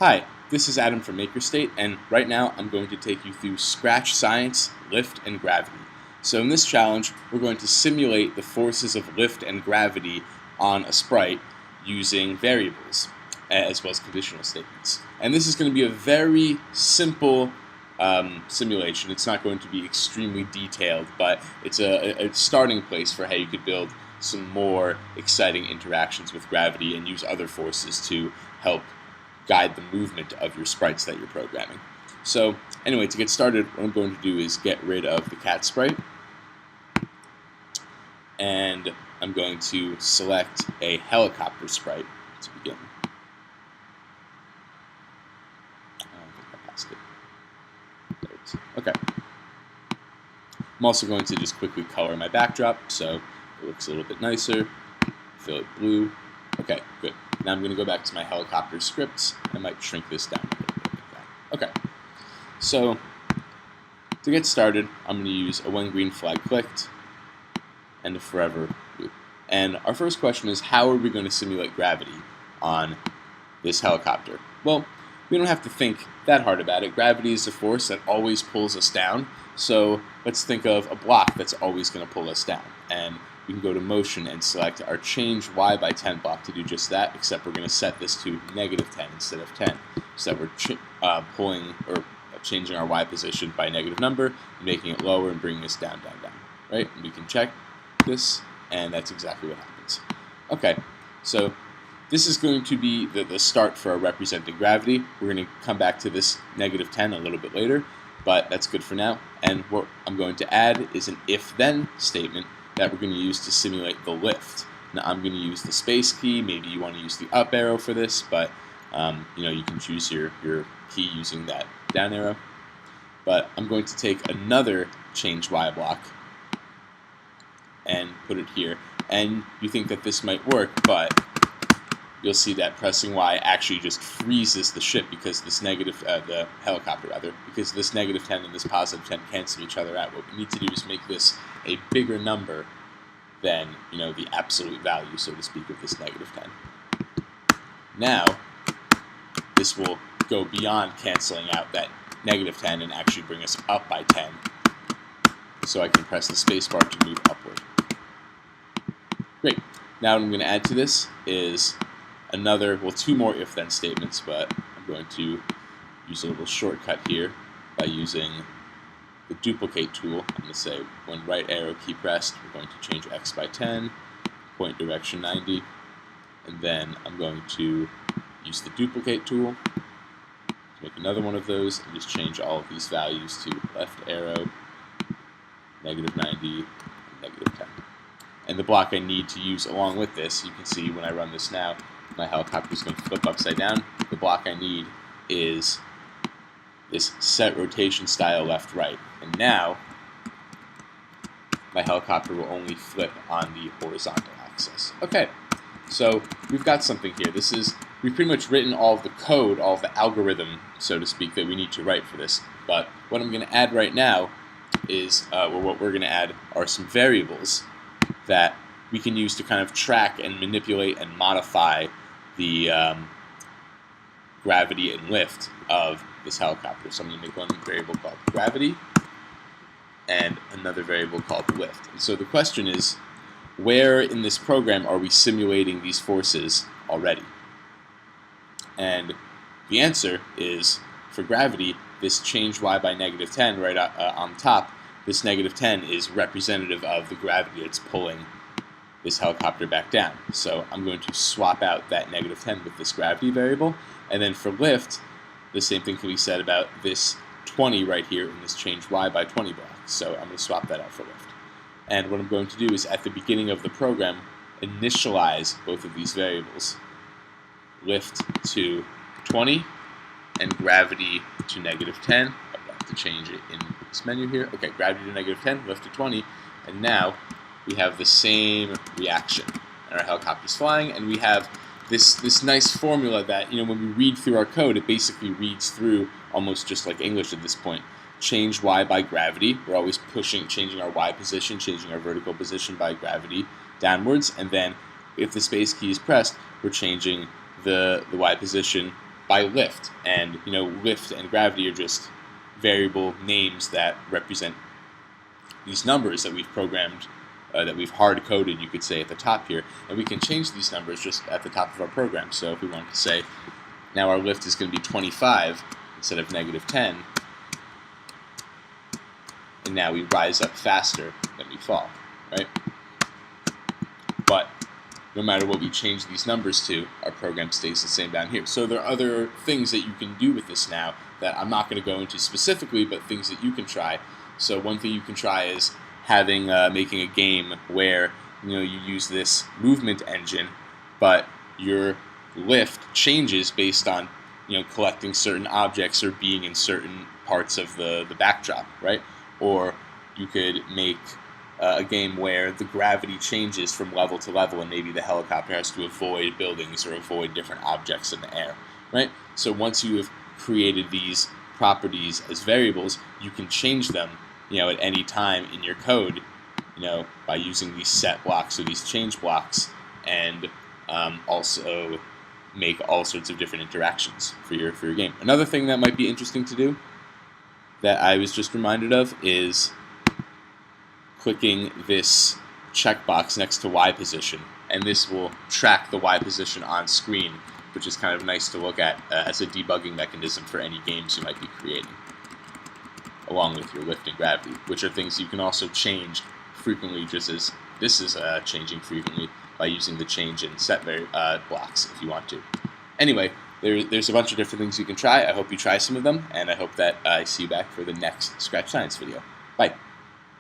Hi, this is Adam from MakerState, and right now I'm going to take you through Scratch Science, Lift, and Gravity. So in this challenge, we're going to simulate the forces of lift and gravity on a sprite using variables, as well as conditional statements. And this is going to be a very simple simulation. It's not going to be extremely detailed, but it's a starting place for how you could build some more exciting interactions with gravity and use other forces to help guide the movement of your sprites that you're programming. So anyway, to get started, what I'm going to do is get rid of the cat sprite, and I'm going to select a helicopter sprite to begin. I think I passed it. Okay. I'm also going to just quickly color my backdrop so it looks a little bit nicer. Fill it blue. Okay, good. Now I'm going to go back to my helicopter scripts. I might shrink this down a little bit like that. Okay, so to get started, I'm going to use a when green flag clicked and a forever loop. And our first question is, how are we going to simulate gravity on this helicopter? Well, we don't have to think that hard about it. Gravity is a force that always pulls us down. So let's think of a block that's always going to pull us down. And we can go to motion and select our change y by 10 block to do just that, except we're going to set this to -10 instead of 10, so that we're pulling or changing our y position by a negative number and making it lower and bringing us down, down, down. Right? And we can check this, and that's exactly what happens. Okay, so this is going to be the start for our representing gravity. We're going to come back to this -10 a little bit later, but that's good for now. And what I'm going to add is an if-then statement that we're going to use to simulate the lift. Now I'm going to use the space key. Maybe you want to use the up arrow for this, but you can choose your key using that down arrow. But I'm going to take another change y block and put it here. And you think that this might work, but you'll see that pressing Y actually just freezes the ship because this the helicopter rather, because this -10 and this +10 cancel each other out. What we need to do is make this a bigger number than the absolute value, so to speak, of this -10. Now, this will go beyond canceling out that -10 and actually bring us up by 10. So I can press the spacebar to move upward. Great. Now what I'm going to add to this is two more if-then statements, but I'm going to use a little shortcut here by using the duplicate tool. I'm going to say when right arrow key pressed, we're going to change x by 10, point direction 90, and then I'm going to use the duplicate tool to make another one of those and just change all of these values to left arrow, -90, and -10. And the block I need to use along with this, you can see when I run this now, my helicopter is going to flip upside down. The block I need is this set rotation style left-right. And now, my helicopter will only flip on the horizontal axis. Okay, so we've got something here. We've pretty much written all of the code, all of the algorithm, so to speak, that we need to write for this. But what I'm going to add right now is, what we're going to add are some variables that we can use to kind of track and manipulate and modify the gravity and lift of this helicopter. So I'm going to make one variable called gravity and another variable called lift. And so the question is, where in this program are we simulating these forces already? And the answer is, for gravity, this change y by -10 right on top, this -10 is representative of the gravity that's pulling this helicopter back down. So I'm going to swap out that -10 with this gravity variable. And then for lift, the same thing can be said about this 20 right here in this change y by 20 block. So I'm going to swap that out for lift. And what I'm going to do is at the beginning of the program, initialize both of these variables. Lift to 20 and gravity to -10. I'd like to change it in this menu here. Okay, gravity to -10, lift to 20, and now we have the same reaction. And our helicopter's flying, and we have this nice formula that, when we read through our code, it basically reads through almost just like English at this point. Change y by gravity. We're always changing our y position, changing our vertical position by gravity downwards, and then if the space key is pressed, we're changing the y position by lift. And lift and gravity are just variable names that represent these numbers that we've programmed, that we've hard-coded, you could say, at the top here. And we can change these numbers just at the top of our program. So if we wanted to say, now our lift is going to be 25 instead of -10, and now we rise up faster than we fall, right? But no matter what we change these numbers to, our program stays the same down here. So there are other things that you can do with this now that I'm not going to go into specifically, but things that you can try. So one thing you can try is making a game where you use this movement engine, but your lift changes based on collecting certain objects or being in certain parts of the backdrop, right? Or you could make a game where the gravity changes from level to level, and maybe the helicopter has to avoid buildings or avoid different objects in the air, right? So once you have created these properties as variables, you can change them, at any time in your code, by using these set blocks or these change blocks, and also make all sorts of different interactions for your game. Another thing that might be interesting to do, that I was just reminded of, is clicking this checkbox next to Y position, and this will track the Y position on screen, which is kind of nice to look at as a debugging mechanism for any games you might be creating, along with your lift and gravity, which are things you can also change frequently, just as this is changing frequently by using the change and set blocks if you want to. Anyway, there's a bunch of different things you can try. I hope you try some of them, and I hope that I see you back for the next Scratch Science video. Bye.